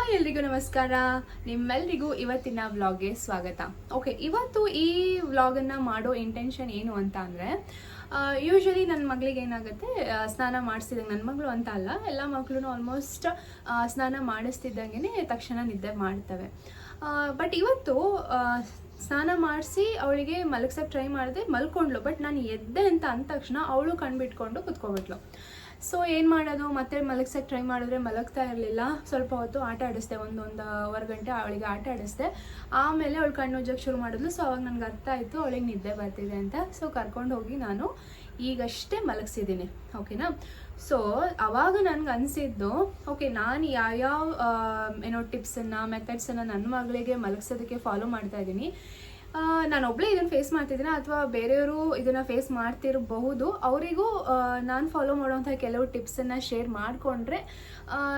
Hi ಎಲ್ರಿಗೂ ನಮಸ್ಕಾರ. ನಿಮ್ಮೆಲ್ರಿಗೂ ಇವತ್ತಿನ ವ್ಲಾಗ್ಗೆ ಸ್ವಾಗತ. ಓಕೆ, ಇವತ್ತು ಈ ವ್ಲಾಗನ್ನು ಮಾಡೋ ಇಂಟೆನ್ಷನ್ ಏನು ಅಂತ ಅಂದರೆ, ಯೂಶ್ವಲಿ ನನ್ನ ಮಗಳಿಗೆ ಏನಾಗುತ್ತೆ, ಸ್ನಾನ ಮಾಡಿಸ್ತಿದ್ದಂಗೆ, ನನ್ನ ಮಗಳು ಅಂತ ಅಲ್ಲ, ಎಲ್ಲ ಮಕ್ಕಳು ಆಲ್ಮೋಸ್ಟ್ ಸ್ನಾನ ಮಾಡಿಸ್ತಿದ್ದಂಗೆ ತಕ್ಷಣ ನಿದ್ದೆ ಮಾಡ್ತವೆ. ಬಟ್ ಇವತ್ತು ಸ್ನಾನ ಮಾಡಿಸಿ ಅವಳಿಗೆ ಮಲಗ್ಸಕ್ಕೆ ಟ್ರೈ ಮಾಡಿದೆ, ಮಲ್ಕೊಂಡ್ಲು. ಬಟ್ ನಾನು ಎದ್ದೆ ಅಂತ ಅಂದ ತಕ್ಷಣ ಅವಳು ಕಣ್ಬಿಟ್ಕೊಂಡು ಕುತ್ಕೊಬಿಟ್ಲು. ಸೊ ಏನು ಮಾಡೋದು, ಮತ್ತೆ ಮಲಗ್ಸಕ್ಕೆ ಟ್ರೈ ಮಾಡಿದ್ರೆ ಮಲಗ್ತಾ ಇರಲಿಲ್ಲ. ಸ್ವಲ್ಪ ಹೊತ್ತು ಆಟ ಆಡಿಸ್ದೆ, ಒಂದೂವರೆ ಗಂಟೆ ಅವಳಿಗೆ ಆಟ ಆಡಿಸ್ದೆ. ಆಮೇಲೆ ಅವಳು ಕಣ್ಣು ಉಜ್ಜಕ್ಕೆ ಶುರು ಮಾಡಿದ್ಲು. ಸೊ ಅವಾಗ ನನಗೆ ಅರ್ಥ ಆಯಿತು ಅವಳಿಗೆ ನಿದ್ದೆ ಬರ್ತಿದೆ ಅಂತ. ಸೊ ಕರ್ಕೊಂಡು ಹೋಗಿ ನಾನು ಈಗಷ್ಟೇ ಮಲಗಿಸಿದ್ದೀನಿ. ಓಕೆನಾ. ಸೊ ಅವಾಗ ನನಗೆ ಅನಿಸಿದ್ದು, ಓಕೆ, ನಾನು ಯಾವ್ಯಾವ ಟಿಪ್ಸನ್ನು ಮೆಥಡ್ಸನ್ನು ನನ್ನ ಮಗಳಿಗೆ ಮಲಗಿಸೋದಕ್ಕೆ ಫಾಲೋ ಮಾಡ್ತಾ ಇದ್ದೀನಿ. ನಾನು ಒಬ್ಬಳೇ ಇದನ್ನು ಫೇಸ್ ಮಾಡ್ತಿದ್ದೀನಿ ಅಥವಾ ಬೇರೆಯವರು ಇದನ್ನು ಫೇಸ್ ಮಾಡ್ತಿರಬಹುದು. ಅವರಿಗೂ ನಾನು ಫಾಲೋ ಮಾಡುವಂಥ ಕೆಲವು ಟಿಪ್ಸನ್ನು ಶೇರ್ ಮಾಡಿಕೊಂಡ್ರೆ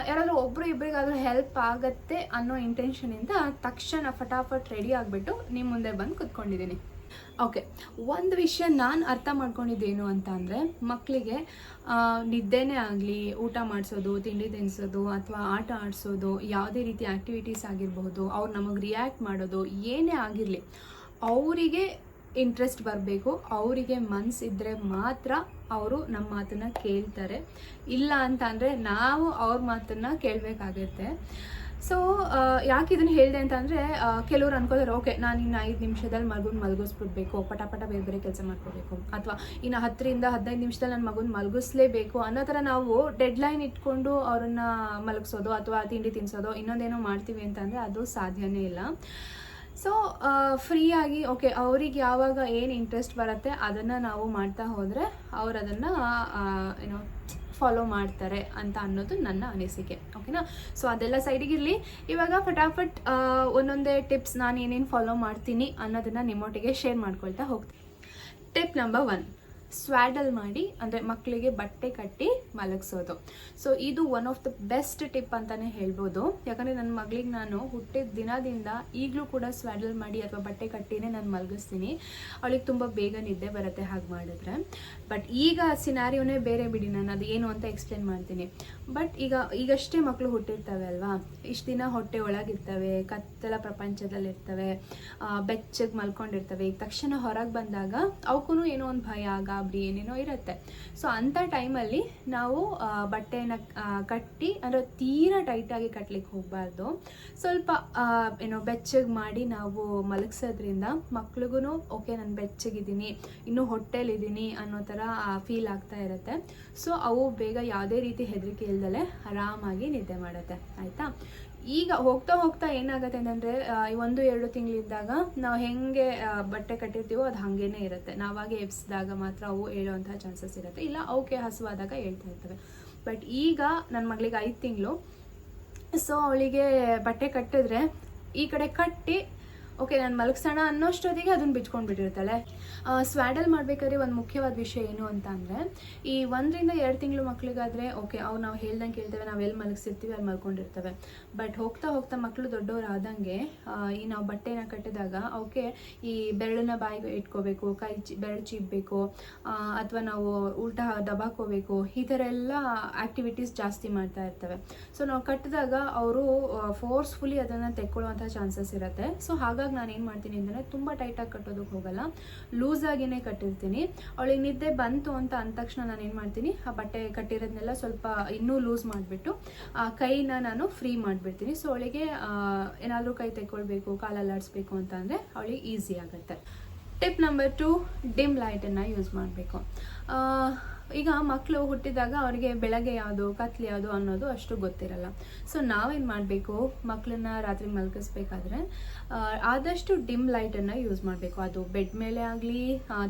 ಯಾರಾದರೂ ಒಬ್ಬರು ಇಬ್ಬರಿಗಾದರೂ ಹೆಲ್ಪ್ ಆಗುತ್ತೆ ಅನ್ನೋ ಇಂಟೆನ್ಷನಿಂದ ತಕ್ಷಣ ಫಟಾಫಟ್ ರೆಡಿ ಆಗಿಬಿಟ್ಟು ನಿಮ್ಮ ಮುಂದೆ ಬಂದು ಕುತ್ಕೊಂಡಿದ್ದೀನಿ. ಓಕೆ, ಒಂದು ವಿಷಯ ನಾನು ಅರ್ಥ ಮಾಡ್ಕೊಂಡಿದ್ದೇನು ಅಂತ ಅಂದರೆ, ಮಕ್ಕಳಿಗೆ ನಿದ್ದೆನೇ ಆಗಲಿ, ಊಟ ಮಾಡಿಸೋದು, ತಿಂಡಿ ತಿನ್ನಿಸೋದು ಅಥವಾ ಆಟ ಆಡಿಸೋದು, ಯಾವುದೇ ರೀತಿ ಆ್ಯಕ್ಟಿವಿಟೀಸ್ ಆಗಿರಬಹುದು, ಅವ್ರು ನಮಗೆ ರಿಯಾಕ್ಟ್ ಮಾಡೋದು ಏನೇ ಆಗಿರಲಿ, ಅವರಿಗೆ ಇಂಟ್ರೆಸ್ಟ್ ಬರಬೇಕು. ಅವರಿಗೆ ಮನಸ್ಸಿದ್ರೆ ಮಾತ್ರ ಅವರು ನಮ್ಮ ಮಾತನ್ನು ಕೇಳ್ತಾರೆ. ಇಲ್ಲ ಅಂತ ಅಂದರೆ ನಾವು ಅವ್ರ ಮಾತನ್ನು ಕೇಳಬೇಕಾಗುತ್ತೆ. ಸೊ ಯಾಕೆ ಇದನ್ನು ಹೇಳಿದೆ ಅಂತಂದರೆ, ಕೆಲವರು ಅನ್ಕೋತಾರೆ, ಓಕೆ, ನಾನು ಇನ್ನು 5 ನಿಮಿಷದಲ್ಲಿ ಮಲಗಿಸ್ಬಿಡ್ಬೇಕು, ಪಟ ಬೇರೆ ಬೇರೆ ಕೆಲಸ ಮಾಡ್ಕೋಬೇಕು, ಅಥವಾ ಇನ್ನು 10ರಿಂದ 15 ನಿಮಿಷದಲ್ಲಿ ನನ್ನ ಮಗುನ ಮಲಗಿಸ್ಲೇಬೇಕು ಅನ್ನೋ ಥರ ನಾವು ಡೆಡ್ಲೈನ್ ಇಟ್ಕೊಂಡು ಅವ್ರನ್ನ ಮಲಗಿಸೋದು ಅಥವಾ ತಿಂಡಿ ತಿನ್ನಿಸೋದು ಇನ್ನೊಂದೇನೋ ಮಾಡ್ತೀವಿ ಅಂತಂದರೆ ಅದು ಸಾಧ್ಯನೇ ಇಲ್ಲ. ಸೊ ಫ್ರೀಯಾಗಿ, ಓಕೆ, ಅವ್ರಿಗೆ ಯಾವಾಗ ಏನು ಇಂಟ್ರೆಸ್ಟ್ ಬರುತ್ತೆ ಅದನ್ನು ನಾವು ಮಾಡ್ತಾ ಹೋದರೆ ಅವ್ರು ಅದನ್ನು ಫಾಲೋ ಮಾಡ್ತಾರೆ ಅಂತ ಅನ್ನೋದು ನನ್ನ ಅನಿಸಿಕೆ. ಓಕೆನಾ. ಸೊ ಅದೆಲ್ಲ ಸೈಡಿಗಿರಲಿ. ಇವಾಗ ಫಟಾಫಟ್ ಒಂದೊಂದೇ ಟಿಪ್ಸ್ ನಾನು ಏನೇನು ಫಾಲೋ ಮಾಡ್ತೀನಿ ಅನ್ನೋದನ್ನು ನಿಮ್ಮೊಟ್ಟಿಗೆ ಶೇರ್ ಮಾಡ್ಕೊಳ್ತಾ ಹೋಗ್ತೀನಿ. ಟಿಪ್ ನಂಬರ್ 1, ಸ್ವ್ಯಾಡಲ್ ಮಾಡಿ, ಅಂದರೆ ಮಕ್ಕಳಿಗೆ ಬಟ್ಟೆ ಕಟ್ಟಿ ಮಲಗಿಸೋದು. ಸೊ ಇದು one of the best tip ಅಂತಲೇ ಹೇಳ್ಬೋದು. ಯಾಕಂದರೆ ನನ್ನ ಮಗಳಿಗೆ ನಾನು ಹುಟ್ಟಿದ ದಿನದಿಂದ ಈಗಲೂ ಕೂಡ ಸ್ವ್ಯಾಡಲ್ ಮಾಡಿ ಅಥವಾ ಬಟ್ಟೆ ಕಟ್ಟಿನೇ ನಾನು ಮಲಗಿಸ್ತೀನಿ. ಅವಳಿಗೆ ತುಂಬ ಬೇಗ ನಿದ್ದೆ ಬರುತ್ತೆ ಹಾಗೆ ಮಾಡಿದ್ರೆ. ಬಟ್ ಈಗ ಸಿನಾರಿಯೋನೇ ಬೇರೆ ಬಿಡಿ, ನಾನು ಅದು ಏನು ಅಂತ ಎಕ್ಸ್ಪ್ಲೇನ್ ಮಾಡ್ತೀನಿ. ಬಟ್ ಈಗಷ್ಟೇ ಮಕ್ಕಳು ಹುಟ್ಟಿರ್ತವೆ ಅಲ್ವಾ, ಇಷ್ಟು ದಿನ ಹೊಟ್ಟೆ ಒಳಗಿರ್ತವೆ, ಕತ್ತಲ ಪ್ರಪಂಚದಲ್ಲಿರ್ತವೆ, ಬೆಚ್ಚಗೆ ಮಲ್ಕೊಂಡಿರ್ತವೆ. ಈಗ ತಕ್ಷಣ ಹೊರಗೆ ಬಂದಾಗ ಅವಕ್ಕೂ ಏನೋ ಒಂದು ಭಯ, ಗಾಬರಿ ಏನೇನೋ ಇರುತ್ತೆ. ಸೊ ಅಂಥ ಟೈಮಲ್ಲಿ ನಾವು ಬಟ್ಟೆನ ಕಟ್ಟಿ, ಅಂದರೆ ತೀರಾ ಟೈಟಾಗಿ ಕಟ್ಲಿಕ್ಕೆ ಹೋಗಬಾರ್ದು. ಸ್ವಲ್ಪ ಬೆಚ್ಚಗೆ ಮಾಡಿ ನಾವು ಮಲಗಿಸೋದ್ರಿಂದ ಮಕ್ಳಿಗೂ ಓಕೆ, ನಾನು ಬೆಚ್ಚಗಿದ್ದೀನಿ, ಇನ್ನೂ ಹೊಟ್ಟೆಲಿದ್ದೀನಿ ಅನ್ನೋ ಥರ ಫೀಲ್ ಆಗ್ತಾ ಇರುತ್ತೆ. ಸೊ ಅವು ಬೇಗ ಯಾವುದೇ ರೀತಿ ಹೆದರಿಕೆ ಇಲ್ದಲೆ ಆರಾಮಾಗಿ ನಿದ್ದೆ ಮಾಡುತ್ತೆ. ಆಯಿತಾ. ಈಗ ಹೋಗ್ತಾ ಹೋಗ್ತಾ ಏನಾಗುತ್ತೆ ಅಂತಂದರೆ, 1-2 ತಿಂಗಳಿದ್ದಾಗ ನಾವು ಹೆಂಗೆ ಬಟ್ಟೆ ಕಟ್ಟಿರ್ತೀವೋ ಅದು ಹಾಗೇನೇ ಇರುತ್ತೆ. ನಾವಾಗೆ ಎಬ್ಸಿದಾಗ ಮಾತ್ರ ಅವು ಹೇಳುವಂಥ ಚಾನ್ಸಸ್ ಇರುತ್ತೆ, ಇಲ್ಲ ಅವಕ್ಕೆ ಹಸುವಾದಾಗ ಹೇಳ್ತಾ ಇರ್ತವೆ. ಬಟ್ ಈಗ ನನ್ನ ಮಗಳಿಗೆ 5 ತಿಂಗಳು. ಸೊ ಅವಳಿಗೆ ಬಟ್ಟೆ ಕಟ್ಟಿದ್ರೆ ಈ ಕಡೆ ಕಟ್ಟಿ, ಓಕೆ, ನಾನು ಮಲಗಿಸೋಣ ಅನ್ನೋಷ್ಟೊತ್ತಿಗೆ ಅದನ್ನು ಬಿಟ್ಕೊಂಡ್ಬಿಟ್ಟಿರ್ತಾಳೆ. ಸ್ವ್ಯಾಡಲ್ ಮಾಡಬೇಕಾದ್ರೆ ಒಂದು ಮುಖ್ಯವಾದ ವಿಷಯ ಏನು ಅಂತ ಅಂದರೆ, ಈ 1-2 ತಿಂಗಳು ಮಕ್ಕಳಿಗಾದರೆ ಓಕೆ, ಅವು ನಾವು ಹೇಳ್ದಂಗೆ ಕೇಳ್ತೇವೆ, ನಾವು ಎಲ್ಲಿ ಮಲಗಿಸಿರ್ತೀವಿ ಅಲ್ಲಿ ಮಲ್ಕೊಂಡಿರ್ತವೆ. ಬಟ್ ಹೋಗ್ತಾ ಹೋಗ್ತಾ ಮಕ್ಕಳು ದೊಡ್ಡವರಾದಂಗೆ ಈ ನಾವು ಬಟ್ಟೆನ ಕಟ್ಟಿದಾಗ ಅವಕ್ಕೆ ಈ ಬೆರಳನ್ನ ಬಾಯಿಗೆ ಇಟ್ಕೋಬೇಕು, ಬೆರಳು ಚೀಪಬೇಕು, ಅಥವಾ ನಾವು ಉಲ್ಟಾ ದಬಾಕೋಬೇಕು, ಈ ಥರ ಎಲ್ಲ ಆ್ಯಕ್ಟಿವಿಟೀಸ್ ಜಾಸ್ತಿ ಮಾಡ್ತಾ ಇರ್ತವೆ. ಸೊ ನಾವು ಕಟ್ಟಿದಾಗ ಅವರು ಫೋರ್ಸ್ಫುಲಿ ಅದನ್ನು ತೆಕ್ಕೊಳ್ಳುವಂಥ ಚಾನ್ಸಸ್ ಇರುತ್ತೆ. ಸೊ ಹಾಗಾಗಿ ನಾನು ಏನು ಮಾಡ್ತೀನಿ ಅಂದರೆ, ತುಂಬ ಟೈಟಾಗಿ ಕಟ್ಟೋದಕ್ಕೆ ಹೋಗಲ್ಲ, ಲೂಸಾಗಿಯೇ ಕಟ್ಟಿರ್ತೀನಿ. ಅವಳಿಗೆ ನಿದ್ದೆ ಬಂತು ಅಂತ ಅಂದ ತಕ್ಷಣ ನಾನು ಏನು ಮಾಡ್ತೀನಿ, ಆ ಬಟ್ಟೆ ಕಟ್ಟಿರೋದನ್ನೆಲ್ಲ ಸ್ವಲ್ಪ ಇನ್ನೂ ಲೂಸ್ ಮಾಡಿಬಿಟ್ಟು ಆ ಕೈನ ನಾನು ಫ್ರೀ ಮಾಡಿಬಿಡ್ತೀನಿ. ಸೊ ಅವಳಿಗೆ ಏನಾದರೂ ಕೈ ತೆಕ್ಕೊಳ್ಬೇಕು, ಕಾಲಲ್ಲಿ ಆಡಿಸ್ಬೇಕು ಅಂತ ಅಂದರೆ ಅವಳಿಗೆ ಈಸಿ ಆಗುತ್ತೆ. ಟಿಪ್ ನಂಬರ್ 2, ಡಿಮ್ ಲೈಟನ್ನು ಯೂಸ್ ಮಾಡಬೇಕು. ಈಗ ಮಕ್ಕಳು ಹುಟ್ಟಿದಾಗ ಅವರಿಗೆ ಬೆಳಗ್ಗೆ ಯಾವುದು ಕತ್ಲೆ ಯಾವುದು ಅನ್ನೋದು ಅಷ್ಟು ಗೊತ್ತಿರಲ್ಲ. ಸೊ ನಾವೇನು ಮಾಡಬೇಕು, ಮಕ್ಕಳನ್ನ ರಾತ್ರಿ ಮಲಗಿಸ್ಬೇಕಾದ್ರೆ ಆದಷ್ಟು ಡಿಮ್ ಲೈಟನ್ನು ಯೂಸ್ ಮಾಡಬೇಕು. ಅದು ಬೆಡ್ ಮೇಲೆ ಆಗಲಿ,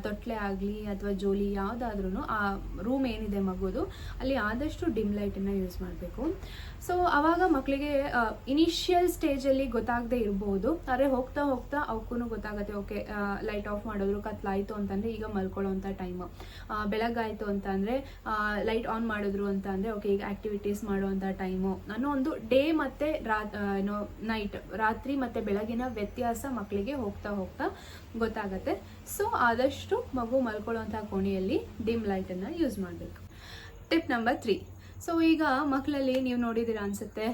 ತೊಟ್ಲೆ ಆಗಲಿ ಅಥವಾ ಜೋಲಿ ಯಾವುದಾದ್ರೂ, ಆ ರೂಮ್ ಏನಿದೆ ಮಗುದು ಅಲ್ಲಿ ಆದಷ್ಟು ಡಿಮ್ ಲೈಟನ್ನು ಯೂಸ್ ಮಾಡಬೇಕು. ಸೊ ಆವಾಗ ಮಕ್ಕಳಿಗೆ ಇನಿಷಿಯಲ್ ಸ್ಟೇಜಲ್ಲಿ ಗೊತ್ತಾಗದೇ ಇರ್ಬೋದು, ಆದರೆ ಹೋಗ್ತಾ ಹೋಗ್ತಾ ಅವಕ್ಕೂ ಗೊತ್ತಾಗುತ್ತೆ, ಓಕೆ, ಲೈಟ್ ಆಫ್ ಮಾಡಿದ್ರು ಕತ್ಲಾಯಿತು ಅಂತಂದರೆ ಈಗ ಮಲ್ಕೊಳ್ಳೋವಂಥ ಟೈಮು, ಬೆಳಗಾಯಿತು ಅಂತ ಅಂದರೆ ಲೈಟ್ ಆನ್ ಮಾಡಿದ್ರು ಅಂತ ಅಂದರೆ ಓಕೆ, ಈಗ ಆ್ಯಕ್ಟಿವಿಟೀಸ್ ಮಾಡುವಂಥ ಟೈಮು ಅನ್ನೋ ಒಂದು ಡೇ ಮತ್ತು ನೈಟ್, ರಾತ್ರಿ ಮತ್ತು ಬೆಳಗಿನ ವ್ಯತ್ಯಾಸ ಮಕ್ಕಳಿಗೆ ಹೋಗ್ತಾ ಹೋಗ್ತಾ ಗೊತ್ತಾಗುತ್ತೆ. ಸೊ ಆದಷ್ಟು ಮಗು ಮಲ್ಕೊಳ್ಳೋವಂಥ ಕೋಣೆಯಲ್ಲಿ ಡಿಮ್ ಲೈಟನ್ನು ಯೂಸ್ ಮಾಡಬೇಕು. ಟಿಪ್ ನಂಬರ್ 3, ಸೊ ಈಗ ಮಕ್ಕಳಲ್ಲಿ ನೀವು ನೋಡಿದ್ದೀರಾ ಅನ್ಸುತ್ತೆ,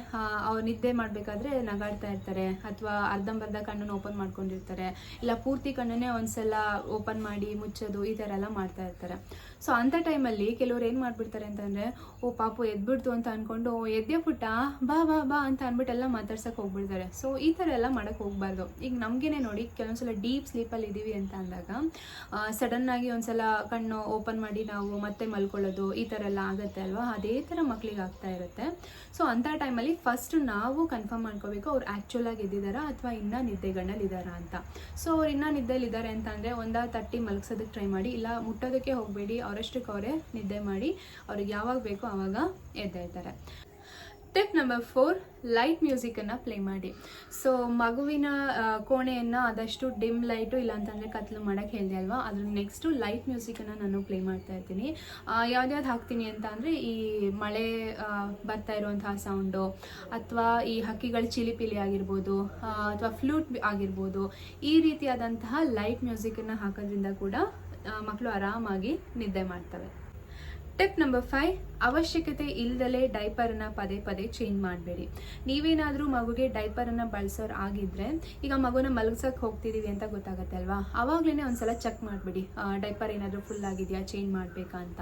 ಅವ್ರು ನಿದ್ದೆ ಮಾಡಬೇಕಾದ್ರೆ ನಗಾಡ್ತಾ ಇರ್ತಾರೆ, ಅಥವಾ ಅರ್ಧಂಬರ್ಧ ಕಣ್ಣನ್ನು ಓಪನ್ ಮಾಡ್ಕೊಂಡಿರ್ತಾರೆ, ಇಲ್ಲ ಪೂರ್ತಿ ಕಣ್ಣನ್ನೇ ಒಂದ್ಸಲ ಓಪನ್ ಮಾಡಿ ಮುಚ್ಚೋದು, ಈ ಥರ ಎಲ್ಲ ಮಾಡ್ತಾ ಇರ್ತಾರೆ. ಸೊ ಅಂಥ ಟೈಮಲ್ಲಿ ಕೆಲವ್ರು ಏನು ಮಾಡಿಬಿಡ್ತಾರೆ ಅಂತಂದರೆ, ಓ ಪಾಪು ಎದ್ಬಿಡ್ತು ಅಂತ ಅಂದ್ಕೊಂಡು ಎದ್ದೆ ಪುಟ್ಟ ಬಾ ಬಾ ಬಾ ಅಂತ ಅಂದ್ಬಿಟ್ಟು ಎಲ್ಲ ಮಾತಾಡ್ಸಕ್ಕೆ ಹೋಗ್ಬಿಡ್ತಾರೆ. ಸೊ ಈ ಥರ ಎಲ್ಲ ಮಾಡೋಕ್ಕೆ ಹೋಗಬಾರ್ದು. ಈಗ ನಮಗೇನೆ ನೋಡಿ, ಕೆಲವೊಂದ್ಸಲ ಡೀಪ್ ಸ್ಲೀಪಲ್ಲಿ ಇದ್ದೀವಿ ಅಂತ ಅಂದಾಗ ಸಡನ್ನಾಗಿ ಒಂದ್ಸಲ ಕಣ್ಣು ಓಪನ್ ಮಾಡಿ ನಾವು ಮತ್ತೆ ಮಲ್ಕೊಳ್ಳೋದು, ಈ ಥರ ಎಲ್ಲ ಆಗುತ್ತೆ ಅಲ್ವಾ. ಅದೇ ಥರ ಮಕ್ಕಳಿಗೆ ಆಗ್ತಾ ಇರುತ್ತೆ. ಸೊ ಅಂಥ ಟೈಮಲ್ಲಿ ಫಸ್ಟ್ ನಾವು ಕನ್ಫರ್ಮ್ ಮಾಡ್ಕೋಬೇಕು, ಅವ್ರು ಆ್ಯಕ್ಚುಲಾಗಿ ಎದ್ದಿದ್ದಾರಾ ಅಥವಾ ಇನ್ನೂ ನಿದ್ದೆಗಣ್ಣಲ್ಲಿದ್ದಾರಾ ಅಂತ. ಸೊ ಅವ್ರು ಇನ್ನೂ ನಿದ್ದೆಲಿದ್ದಾರೆ ಅಂತ ಅಂದರೆ ಒಂದ ತಟ್ಟಿ ಮಲಗಿಸೋದಕ್ಕೆ ಟ್ರೈ ಮಾಡಿ, ಇಲ್ಲ ಮುಟ್ಟೋದಕ್ಕೆ ಹೋಗಬೇಡಿ, ಅವರಷ್ಟಕ್ಕೆ ಅವರೇ ನಿದ್ದೆ ಮಾಡಿ, ಅವ್ರಿಗೆ ಯಾವಾಗ ಬೇಕೋ ಆವಾಗ ಎದ್ದೇಳ್ತಾರೆ. ಟಿಪ್ ನಂಬರ್ 4, ಲೈಟ್ ಮ್ಯೂಸಿಕನ್ನು ಪ್ಲೇ ಮಾಡಿ. ಸೊ ಮಗುವಿನ ಕೋಣೆಯನ್ನು ಆದಷ್ಟು ಡಿಮ್ ಲೈಟು ಇಲ್ಲ ಅಂತಂದರೆ ಕತ್ಲು ಮಾಡೋಕ್ಕೆ ಹೇಳಿದೆ ಅಲ್ವಾ, ಅದ್ರ ನೆಕ್ಸ್ಟು ಲೈಟ್ ಮ್ಯೂಸಿಕನ್ನು ನಾನು ಪ್ಲೇ ಮಾಡ್ತಾ ಇರ್ತೀನಿ. ಯಾವ್ದ್ಯಾವ್ದು ಹಾಕ್ತೀನಿ ಅಂತ ಅಂದರೆ, ಈ ಮಳೆ ಬರ್ತಾ ಇರುವಂತಹ ಸೌಂಡು, ಅಥವಾ ಈ ಹಕ್ಕಿಗಳ ಚಿಲಿಪಿಲಿ ಆಗಿರ್ಬೋದು, ಅಥವಾ ಫ್ಲೂಟ್ ಆಗಿರ್ಬೋದು, ಈ ರೀತಿಯಾದಂತಹ ಲೈಟ್ ಮ್ಯೂಸಿಕನ್ನು ಹಾಕೋದ್ರಿಂದ ಕೂಡ ಮಕ್ಕಳು ಆರಾಮಾಗಿ ನಿದ್ದೆ ಮಾಡ್ತವೆ. ಟಿಪ್ ನಂಬರ್ 5, ಅವಶ್ಯಕತೆ ಇಲ್ಲದಲೇ ಡೈಪರನ್ನು ಪದೇ ಪದೇ ಚೇಂಜ್ ಮಾಡಬೇಡಿ. ನೀವೇನಾದರೂ ಮಗುಗೆ ಡೈಪರನ್ನು ಬಳಸೋರು ಆಗಿದ್ದರೆ, ಈಗ ಮಗುನ ಮಲಗ್ಸೋಕ್ಕೆ ಹೋಗ್ತಿದ್ದೀವಿ ಅಂತ ಗೊತ್ತಾಗುತ್ತೆ ಅಲ್ವಾ, ಆವಾಗಲೇ ಒಂದ್ಸಲ ಚೆಕ್ ಮಾಡಿಬಿಡಿ, ಡೈಪರ್ ಏನಾದರೂ ಫುಲ್ ಆಗಿದೆಯಾ, ಚೇಂಜ್ ಮಾಡಬೇಕಾ ಅಂತ.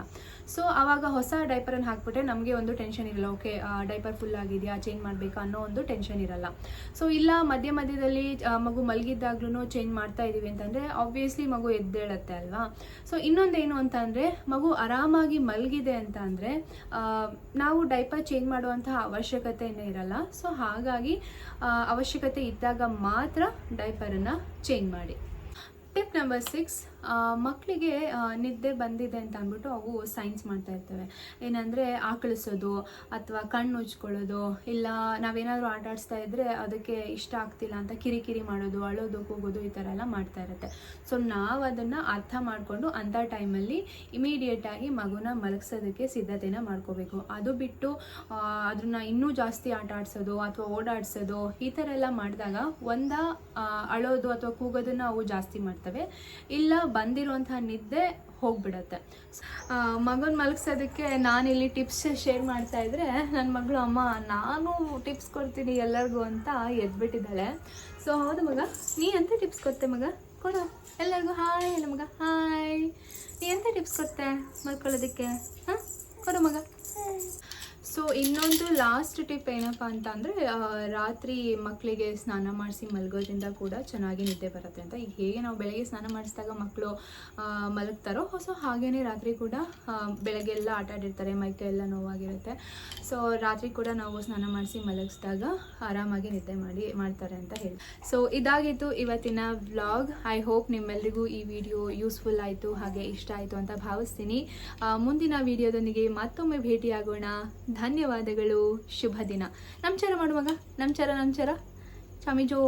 ಸೊ ಆವಾಗ ಹೊಸ ಡೈಪರನ್ನು ಹಾಕ್ಬಿಟ್ರೆ ನಮಗೆ ಒಂದು ಟೆನ್ಷನ್ ಇರಲ್ಲ, ಓಕೆ ಡೈಪರ್ ಫುಲ್ ಆಗಿದೆಯಾ, ಚೇಂಜ್ ಮಾಡಬೇಕಾ ಅನ್ನೋ ಒಂದು ಟೆನ್ಷನ್ ಇರಲ್ಲ. ಸೊ ಇಲ್ಲ ಮಧ್ಯದಲ್ಲಿ ಮಗು ಮಲಗಿದ್ದಾಗ್ಲೂ ಚೇಂಜ್ ಮಾಡ್ತಾ ಇದ್ದೀವಿ ಅಂತಂದರೆ ಆಬ್ವಿಯಸ್ಲಿ ಮಗು ಎದ್ದೇಳುತ್ತೆ ಅಲ್ವಾ. ಸೊ ಇನ್ನೊಂದೇನು ಅಂತ ಅಂದರೆ, ಮಗು ಆರಾಮಾಗಿ ಮಲಗಿದೆ ಅಂತ ಅಂದರೆ ನಾವು ಡೈಪರ್ ಚೇಂಜ್ ಮಾಡುವಂತಹ ಅವಶ್ಯಕತೆಯೇ ಇರಲ್ಲ. ಸೊ ಹಾಗಾಗಿ ಅವಶ್ಯಕತೆ ಇದ್ದಾಗ ಮಾತ್ರ ಡೈಪರನ್ನು ಚೇಂಜ್ ಮಾಡಿ. ಟಿಪ್ ನಂಬರ್ 6, ಮಕ್ಕಳಿಗೆ ನಿದ್ದೆ ಬಂದಿದೆ ಅಂತ ಅಂದ್ಬಿಟ್ಟು ಅವು ಸೈನ್ಸ್ ಮಾಡ್ತಾ ಇರ್ತವೆ. ಏನಂದರೆ ಆಕಳಿಸೋದು, ಅಥವಾ ಕಣ್ಣು ಉಜ್ಕೊಳ್ಳೋದು, ಇಲ್ಲ ನಾವೇನಾದರೂ ಆಟ ಆಡಿಸ್ತಾ ಇದ್ದರೆ ಅದಕ್ಕೆ ಇಷ್ಟ ಆಗ್ತಿಲ್ಲ ಅಂತ ಕಿರಿಕಿರಿ ಮಾಡೋದು, ಅಳೋದು, ಕೂಗೋದು, ಈ ಥರ ಎಲ್ಲ ಮಾಡ್ತಾ ಇರುತ್ತೆ. ಸೊ ನಾವು ಅದನ್ನು ಅರ್ಥ ಮಾಡಿಕೊಂಡು ಅಂಥ ಟೈಮಲ್ಲಿ ಇಮಿಡಿಯೇಟಾಗಿ ಮಗುನ ಮಲಗಿಸೋದಕ್ಕೆ ಸಿದ್ಧತೆನ ಮಾಡ್ಕೋಬೇಕು. ಅದು ಬಿಟ್ಟು ಅದನ್ನು ಇನ್ನೂ ಜಾಸ್ತಿ ಆಟ ಆಡಿಸೋದು ಅಥವಾ ಓಡಾಡಿಸೋದು, ಈ ಥರ ಎಲ್ಲ ಮಾಡಿದಾಗ ಅಳೋದು ಅಥವಾ ಕೂಗೋದನ್ನು ಅವು ಜಾಸ್ತಿ ಮಾಡ್ತವೆ, ಇಲ್ಲ ಬಂದಿರುವಂತಹ ನಿದ್ದೆ ಹೋಗ್ಬಿಡತ್ತೆ. ಮಗನ ಮಲಗಿಸೋದಕ್ಕೆ ನಾನಿಲ್ಲಿ ಟಿಪ್ಸ್ ಶೇರ್ ಮಾಡ್ತಾ ಇದ್ರೆ ನನ್ನ ಮಗಳು, ಅಮ್ಮ ನಾನು ಟಿಪ್ಸ್ ಕೊಡ್ತೀನಿ ಎಲ್ಲರಿಗೂ ಅಂತ ಎದ್ಬಿಟ್ಟಿದ್ದಾಳೆ. ಸೊ ಹೌದು ಮಗ, ನೀ ಎಂತ ಟಿಪ್ಸ್ ಕೊಡ್ತೆ ಮಗ, ಕೊಡು ಎಲ್ಲರಿಗೂ ಹಾಯ್. ಎಲ್ಲ ಮಗ ಹಾಯ್, ನೀ ಎಂತ ಟಿಪ್ಸ್ ಕೊಡ್ತೆ ಮಲ್ಕೊಳ್ಳೋದಕ್ಕೆ, ಹಾಂ ಕೊಡು ಮಗ. ಸೊ ಇನ್ನೊಂದು ಲಾಸ್ಟ್ ಟಿಪ್ ಏನಪ್ಪ ಅಂತ ಅಂದರೆ, ರಾತ್ರಿ ಮಕ್ಕಳಿಗೆ ಸ್ನಾನ ಮಾಡಿಸಿ ಮಲಗೋದ್ರಿಂದ ಕೂಡ ಚೆನ್ನಾಗಿ ನಿದ್ದೆ ಬರುತ್ತೆ ಅಂತ. ಈಗ ಹೇಗೆ ನಾವು ಬೆಳಗ್ಗೆ ಸ್ನಾನ ಮಾಡಿಸಿದಾಗ ಮಕ್ಕಳು ಮಲಗ್ತಾರೋ, ಸೊ ಹಾಗೇ ರಾತ್ರಿ ಕೂಡ ಬೆಳಗ್ಗೆ ಎಲ್ಲ ಆಟ ಆಡಿರ್ತಾರೆ, ಮೈಕೈ ಎಲ್ಲ ನೋವಾಗಿರುತ್ತೆ. ಸೊ ರಾತ್ರಿ ಕೂಡ ನಾವು ಸ್ನಾನ ಮಾಡಿಸಿ ಮಲಗಿಸಿದಾಗ ಆರಾಮಾಗಿ ನಿದ್ದೆ ಮಾಡ್ತಾರೆ ಅಂತ ಹೇಳಿ. ಸೊ ಇದಾಗಿತ್ತು ಇವತ್ತಿನ ವ್ಲಾಗ್. ಐ ಹೋಪ್ ನಿಮ್ಮೆಲ್ಲರಿಗೂ ಈ ವಿಡಿಯೋ ಯೂಸ್ಫುಲ್ ಆಯಿತು, ಹಾಗೆ ಇಷ್ಟ ಆಯಿತು ಅಂತ ಭಾವಿಸ್ತೀನಿ. ಮುಂದಿನ ವಿಡಿಯೋದೊಂದಿಗೆ ಮತ್ತೊಮ್ಮೆ ಭೇಟಿಯಾಗೋಣ. ಧನ್ಯವಾದಗಳು. ಶುಭ ದಿನ. ನಮಸ್ಕಾರ ಮಾಡುವಾಗ, ನಮಸ್ಕಾರ ಚಾಮಿಜೋ.